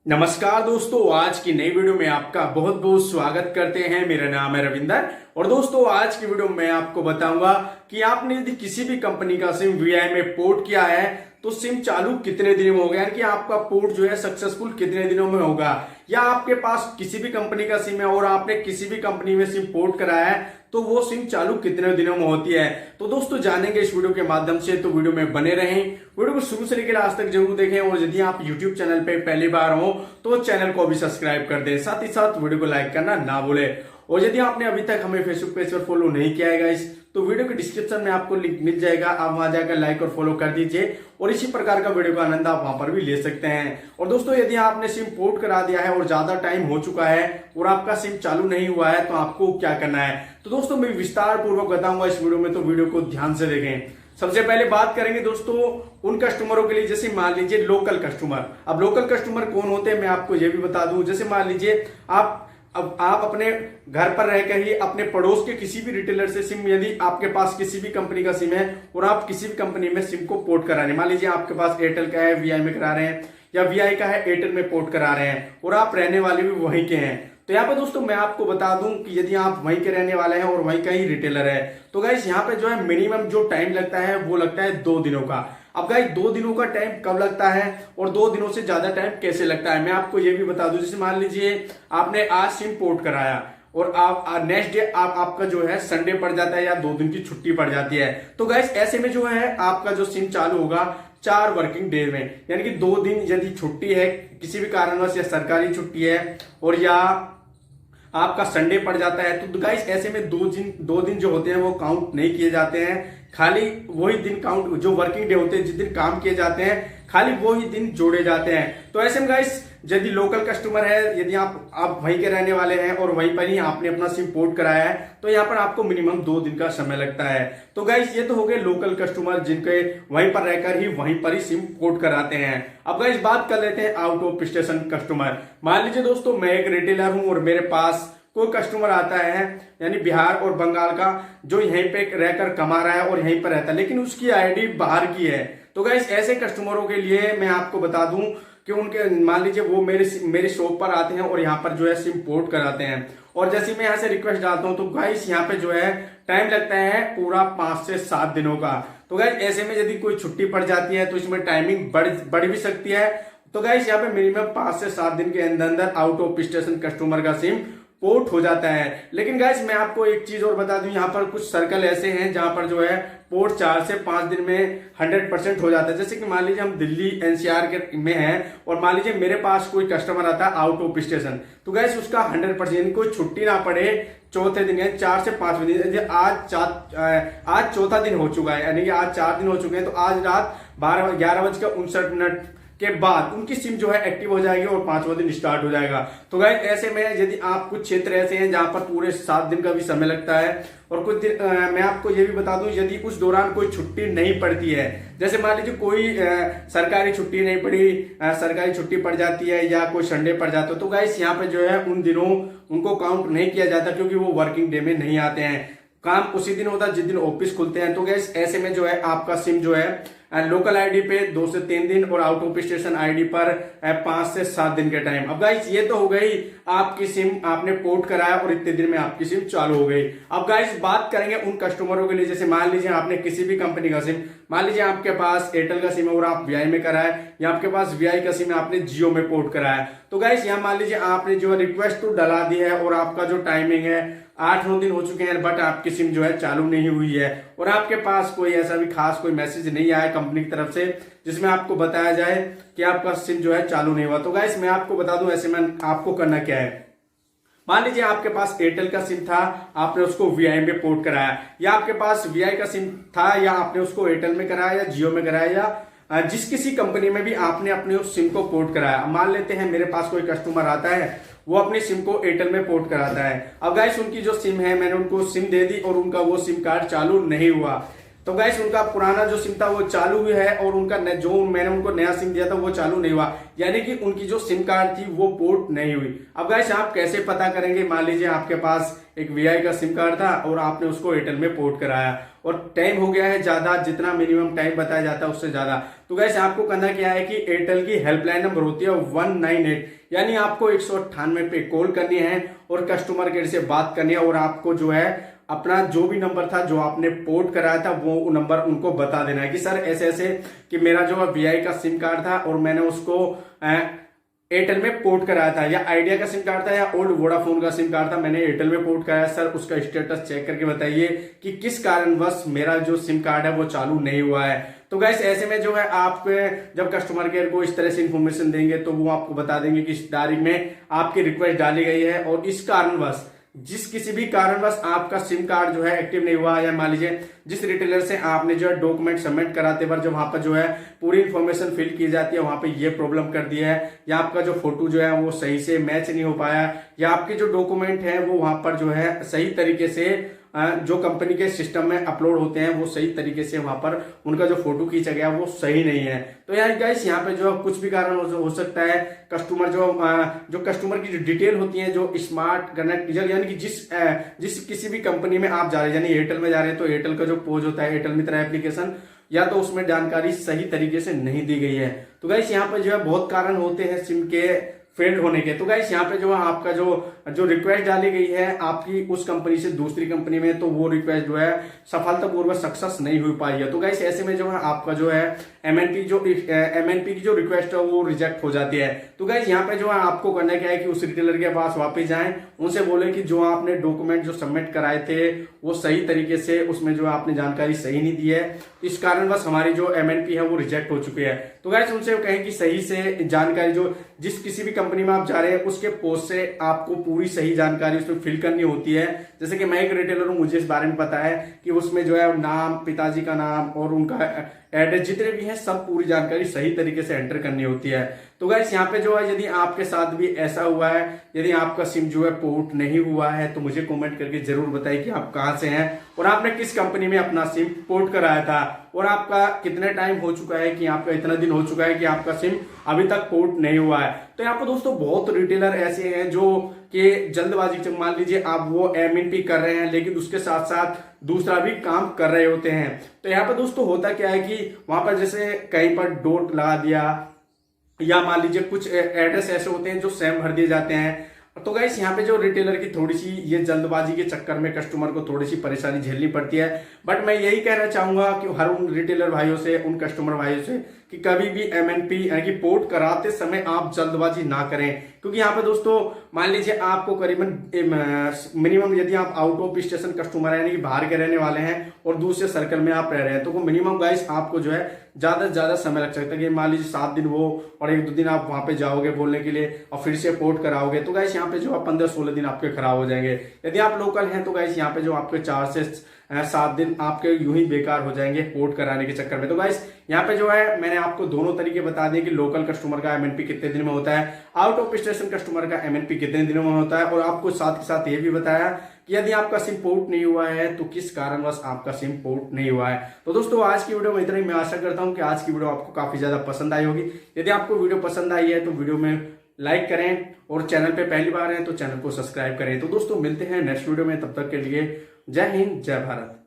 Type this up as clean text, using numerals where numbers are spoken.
नमस्कार दोस्तों, आज की नई वीडियो में आपका बहुत बहुत स्वागत करते हैं। मेरा नाम है रविंदर और दोस्तों आज की वीडियो में आपको बताऊंगा कि आपने यदि किसी भी कंपनी का सिम वीआई में पोर्ट किया है तो सिम चालू कितने दिनों में होगा, यानी कि आपका पोर्ट जो है सक्सेसफुल कितने दिनों में होगा। या आपके पास किसी भी कंपनी का सिम है और आपने किसी भी कंपनी में सिम पोर्ट कराया है तो वो सिम चालू कितने दिनों में होती है। तो दोस्तों जानेंगे इस वीडियो के माध्यम से, तो वीडियो में बने रहें। वीडियो को शुरू से लेकर लास्ट तक जरूर देखें और यदि आप यूट्यूब चैनल पे पहली बार हो तो चैनल को भी सब्सक्राइब कर दें, साथ ही साथ वीडियो को लाइक करना ना भूलें। और यदि आपने अभी तक हमें फेसबुक पेज पर फॉलो नहीं किया है गाइस तो वीडियो के डिस्क्रिप्शन में आपको लिंक मिल जाएगा, आप वहां जाकर लाइक और फॉलो कर दीजिए और इसी प्रकार का वीडियो का आनंद आप वहां पर भी ले सकते हैं। और दोस्तों यदि आपने सिम पोर्ट करा दिया है और ज्यादा टाइम हो चुका है और आपका सिम चालू नहीं हुआ है तो आपको क्या करना है, तो दोस्तों मैं विस्तार पूर्वक बताऊंगा इस वीडियो में, तो वीडियो को ध्यान से देखें। सबसे पहले बात करेंगे दोस्तों उन कस्टमरों के लिए, जैसे मान लीजिए लोकल कस्टमर। अब लोकल कस्टमर कौन होते हैं मैं आपको ये भी बता दूं। जैसे मान लीजिए आप अपने घर पर रहकर ही अपने पड़ोस के किसी भी रिटेलर से सिम, यदि आपके पास किसी भी कंपनी का सिम है और आप किसी भी कंपनी में सिम को पोर्ट करा रहे हैं, मान लीजिए आपके पास एयरटेल का है वीआई में करा रहे हैं या वीआई का है एयरटेल में पोर्ट करा रहे हैं और आप रहने वाले भी वहीं के हैं, तो यहाँ पे दोस्तों मैं आपको बता दूं कि यदि आप वहीं के रहने वाले हैं और वहीं का ही रिटेलर है तो गाइस यहाँ पे जो है मिनिमम जो टाइम लगता है वो लगता है 2 दिनों का। अब गाइस 2 दिनों का टाइम कब लगता है और 2 दिनों से ज्यादा टाइम कैसे लगता है मैं आपको ये भी बता दूं। जैसे मान लीजिए आपने आज सिम पोर्ट कराया और आप नेक्स्ट डे आपका जो है संडे पड़ जाता है या 2 दिन की छुट्टी पड़ जाती है, तो गाइस ऐसे में जो है आपका जो सिम चालू होगा 4 वर्किंग डे में, यानी कि 2 दिन यदि छुट्टी है किसी भी कारणवश या सरकारी छुट्टी है और या आपका संडे पड़ जाता है तो गाइस ऐसे में 2 दिन जो होते हैं वो काउंट नहीं किए जाते हैं, खाली वही दिन काउंट, जो वर्किंग डे होते हैं जिस दिन काम किए जाते हैं खाली वही दिन जोड़े जाते हैं। तो ऐसे में गाइस यदि लोकल कस्टमर है, यदि आप वहीं के रहने वाले हैं और वहीं पर ही आपने अपना सिम पोर्ट कराया है तो यहाँ पर आपको मिनिमम 2 दिन का समय लगता है। तो गाइस ये तो हो गए लोकल कस्टमर जिनके वहीं पर रहकर ही वहीं पर ही सिम पोर्ट कराते हैं। अब गाइस बात कर लेते हैं आउट ऑफ स्टेशन कस्टमर। मान लीजिए दोस्तों मैं एक रिटेलर हूं और मेरे पास कोई कस्टमर आता है यानी बिहार और बंगाल का, जो यहीं पे रहकर कमा रहा है और यहीं पर रहता है लेकिन उसकी आईडी बाहर की है, तो गाइस ऐसे कस्टमरों के लिए मैं आपको बता दूं कि उनके मान लीजिए वो मेरे शॉप पर आते हैं और यहाँ पर जो है सिम पोर्ट कराते हैं और जैसे मैं यहाँ से रिक्वेस्ट डालता हूँ तो गाइस यहाँ पे जो है टाइम लगता है पूरा 5 से 7 दिनों का। तो गाइस ऐसे में यदि कोई छुट्टी पड़ जाती है तो इसमें टाइमिंग बढ़ भी सकती है। तो गाइस यहाँ पे मिनिमम 5 से 7 दिन के अंदर अंदर आउट ऑफ स्टेशन कस्टमर का सिम पोर्ट हो जाता है। लेकिन गाइस मैं आपको एक चीज और बता दूं, यहाँ पर कुछ सर्कल ऐसे हैं जहां पर जो है पोर्ट 4 से 5 दिन में 100% हो जाता है। जैसे कि मान लीजिए हम दिल्ली एनसीआर के में हैं और मान लीजिए मेरे पास कोई कस्टमर आता है आउट ऑफ स्टेशन, तो गाइस उसका 100% कोई छुट्टी ना पड़े चौथे दिन यानी 4 से 5 दिन, आज चौथा दिन हो चुका है यानी कि आज 4 दिन हो चुके हैं तो आज रात 11:59 के बाद उनकी सिम जो है एक्टिव हो जाएगी और 5वां दिन स्टार्ट हो जाएगा। तो गाइस ऐसे में यदि आप कुछ क्षेत्र ऐसे हैं जहां पर पूरे 7 दिन का भी समय लगता है और कुछ दिन मैं आपको ये भी बता दूं यदि उस दौरान कोई छुट्टी नहीं पड़ती है, जैसे मान लीजिए कोई सरकारी छुट्टी नहीं पड़ी, सरकारी छुट्टी पड़ जाती है या कोई संडे पड़ जाता है, तो गाइस यहाँ पे जो है उन दिनों उनको काउंट नहीं किया जाता क्योंकि वो वर्किंग डे में नहीं आते हैं, काम उसी दिन होता है जिस दिन ऑफिस खुलते हैं। तो गैस ऐसे में जो है आपका सिम जो है लोकल आईडी पे 2 से 3 दिन और आउट ऑफ स्टेशन आईडी पर 5 से 7 दिन के टाइम। अब गाइस ये तो हो गई आपकी सिम आपने पोर्ट कराया और इतने दिन में आपकी सिम चालू हो गई। अब गाइस बात करेंगे उन कस्टमरों के लिए, जैसे मान लीजिए आपने किसी भी कंपनी का सिम, मान लीजिए आपके पास एयरटेल का सिम है और आप वीआई में कराए या आपके पास वीआई का सिम है आपने जियो में पोर्ट कराया, तो गाइस यहाँ मान लीजिए आपने जो रिक्वेस्ट तो डला दी है और आपका जो टाइमिंग है 8-9 दिन हो चुके हैं बट आपकी सिम जो है चालू नहीं हुई है और आपके पास कोई ऐसा भी खास कोई मैसेज नहीं आया कंपनी की तरफ से जिसमें आपको बताया जाए कि आपका सिम जो है चालू नहीं हुआ। तो गाइस मैं आपको बता दूं ऐसे में आपको करना क्या है। मान लीजिए आपके पास एयरटेल का सिम था, आपने उसको वीआई में पोर्ट कराया, या आपके पास वीआई का सिम था या आपने उसको एयरटेल में कराया या जियो में कराया या जिस किसी कंपनी में भी आपने अपने उस सिम को पोर्ट कराया। मान लेते हैं मेरे पास कोई कस्टमर आता है वो अपनी सिम को एयरटेल में पोर्ट कराता है। अब गाइस उनकी जो सिम है मैंने उनको सिम दे दी और उनका वो सिम कार्ड चालू नहीं हुआ। तो गाइस उनका पुराना जो सिम था वो चालू भी है और उनका जो मैंने उनको नया सिम दिया था वो चालू नहीं हुआ, यानी कि उनकी जो सिम कार्ड थी वो पोर्ट नहीं हुई। अब गाइस आप कैसे पता करेंगे, मान लीजिए आपके पास एक वीआई का सिम कार्ड था और आपने उसको एयरटेल में पोर्ट कराया और टाइम हो गया है ज्यादा, जितना मिनिमम टाइम बताया जाता है उससे ज्यादा, तो गाइस आपको करना क्या है कि एयरटेल की हेल्पलाइन नंबर होती है 198, यानी आपको 198 पे कॉल करनी है और कस्टमर केयर से बात करनी है और आपको जो है अपना जो भी नंबर था जो आपने पोर्ट कराया था वो नंबर उनको बता देना है कि सर ऐसे ऐसे कि मेरा जो वीआई का सिम कार्ड था और मैंने उसको एयरटेल में पोर्ट कराया था, या आइडिया का सिम कार्ड था या ओल्ड वोडाफोन का सिम कार्ड था, मैंने एयरटेल में पोर्ट कराया, सर उसका स्टेटस चेक करके बताइए कि किस कारणवश मेरा जो सिम कार्ड है वो चालू नहीं हुआ है। तो गाइस ऐसे में जो है आप जब कस्टमर केयर को इस तरह से इन्फॉर्मेशन देंगे तो वो आपको बता देंगे कि इस तारीख में आपकी रिक्वेस्ट डाली गई है और इस कारणवश जिस किसी भी कारणवश आपका सिम कार्ड जो है एक्टिव नहीं हुआ, या मान लीजिए जिस रिटेलर से आपने जो है डॉक्यूमेंट सबमिट कराते बार जब वहां पर जो है पूरी इन्फॉर्मेशन फिल की जाती है वहां पे ये प्रॉब्लम कर दिया है, या आपका जो फोटो जो है वो सही से मैच नहीं हो पाया, या आपके जो डॉक्यूमेंट है वो वहां पर जो है सही तरीके से जो कंपनी के सिस्टम में अपलोड होते हैं वो सही तरीके से वहां पर उनका जो फोटो खींचा गया वो सही नहीं है। तो यार गाइस यहाँ पे जो कुछ भी कारण हो सकता है, कस्टमर जो कस्टमर की जो डिटेल होती है, जो स्मार्ट कनेक्ट यानी कि जिस किसी भी कंपनी में आप जा रहे हैं, यानी एयरटेल में जा रहे हैं तो एयरटेल का जो पोज होता है एयरटेल मित्र एप्लीकेशन, या तो उसमें जानकारी सही तरीके से नहीं दी गई है। तो गाइस यहाँ पे जो है बहुत कारण होते हैं सिम के फेल्ड होने के। तो गाइस यहाँ पे जो है आपका जो रिक्वेस्ट डाली गई है आपकी उस कंपनी से दूसरी कंपनी में, तो वो रिक्वेस्ट जो है सफलतापूर्वक सक्सेस नहीं हो पाई है। तो गाइस ऐसे में जो है आपका जो है एमएनपी की जो रिक्वेस्ट है वो रिजेक्ट हो जाती है। तो गाइस यहाँ पे जो है आपको करना क्या है कि उस रिटेलर के पास वापस जाएं, उनसे बोले कि जो आपने डॉक्यूमेंट जो सबमिट कराए थे वो सही तरीके से उसमें जो आपने जानकारी सही नहीं दी है, इस कारणवश हमारी जो एमएनपी है वो रिजेक्ट हो चुकी है। तो गाइस उनसे कहें कि सही से जानकारी जो जिस किसी भी कंपनी में आप जा रहे हैं उसके पोस्ट से आपको पूरी सही जानकारी उसमें फिल करनी होती है। जैसे कि मैं एक रिटेलर हूं, मुझे इस बारे में पता है कि उसमें जो है नाम, पिताजी का नाम और उनका एड्रेस जितने भी हैं सब पूरी जानकारी सही तरीके से एंटर करनी होती है। तो गाइस यहाँ पे जो है यदि आपके साथ भी ऐसा हुआ है, यदि आपका सिम जो है पोर्ट नहीं हुआ है तो मुझे कमेंट करके जरूर बताइए कि आप कहां से हैं और आपने किस कंपनी में अपना सिम पोर्ट कराया था और आपका कितने टाइम हो चुका है, कि आपका इतना दिन हो चुका है कि आपका सिम अभी तक पोर्ट नहीं हुआ है। तो यहाँ पर दोस्तों बहुत रिटेलर ऐसे हैं जो कि जल्दबाजी, मान लीजिए आप वो एमएनपी कर रहे हैं लेकिन उसके साथ साथ दूसरा भी काम कर रहे होते हैं। तो यहाँ पर दोस्तों होता क्या है कि वहां पर जैसे कहीं पर डॉट लगा दिया, या मान लीजिए कुछ एड्रेस ऐसे होते हैं जो सेम भर दिए जाते हैं। तो गाइस यहाँ पे जो रिटेलर की थोड़ी सी ये जल्दबाजी के चक्कर में कस्टमर को थोड़ी सी परेशानी झेलनी पड़ती है। बट मैं यही कहना चाहूंगा कि हर उन रिटेलर भाइयों से, उन कस्टमर भाइयों से कि कभी भी एमएनपी यानी कि पोर्ट कराते समय आप जल्दबाजी ना करें, क्योंकि यहाँ पे दोस्तों मान लीजिए आपको करीबन मिनिमम यदि आप आउट ऑफ स्टेशन कस्टमर है यानी कि बाहर के रहने वाले हैं और दूसरे सर्कल में आप रह रहे हैं, तो मिनिमम गाइस आपको जो है ज्यादा से ज्यादा समय लग सकता है कि मान लीजिए 7 दिन वो और 1-2 दिन आप वहां पे जाओगे बोलने के लिए और फिर से पोर्ट कराओगे, तो गाइस यहाँ पे जो 15-16 दिन आपके खराब हो जाएंगे। यदि आप लोकल हैं तो गाइस यहाँ पे जो आपके 4 से 7 दिन आपके यूं ही बेकार हो जाएंगे पोर्ट कराने के चक्कर में। तो गाइस यहाँ पे जो है मैंने आपको दोनों तरीके बता दिए कि लोकल कस्टमर का एमएनपी कितने दिन में होता है, आउट ऑफ स्टेशन कस्टमर का एमएनपी कितने दिनों में होता है, और आपको साथ के साथ ये भी बताया कि यदि आपका सिम पोर्ट नहीं हुआ है तो किस कारणवश आपका सिम पोर्ट नहीं हुआ है। तो दोस्तों आज की वीडियो में इतना ही। मैं आशा करता हूं कि आज की वीडियो आपको काफी ज्यादा पसंद आई होगी। यदि आपको वीडियो पसंद आई है तो वीडियो में लाइक करें और चैनल पे पहली बार है तो चैनल को सब्सक्राइब करें। तो दोस्तों मिलते हैं नेक्स्ट वीडियो में, तब तक के लिए जय हिंद, जय भारत।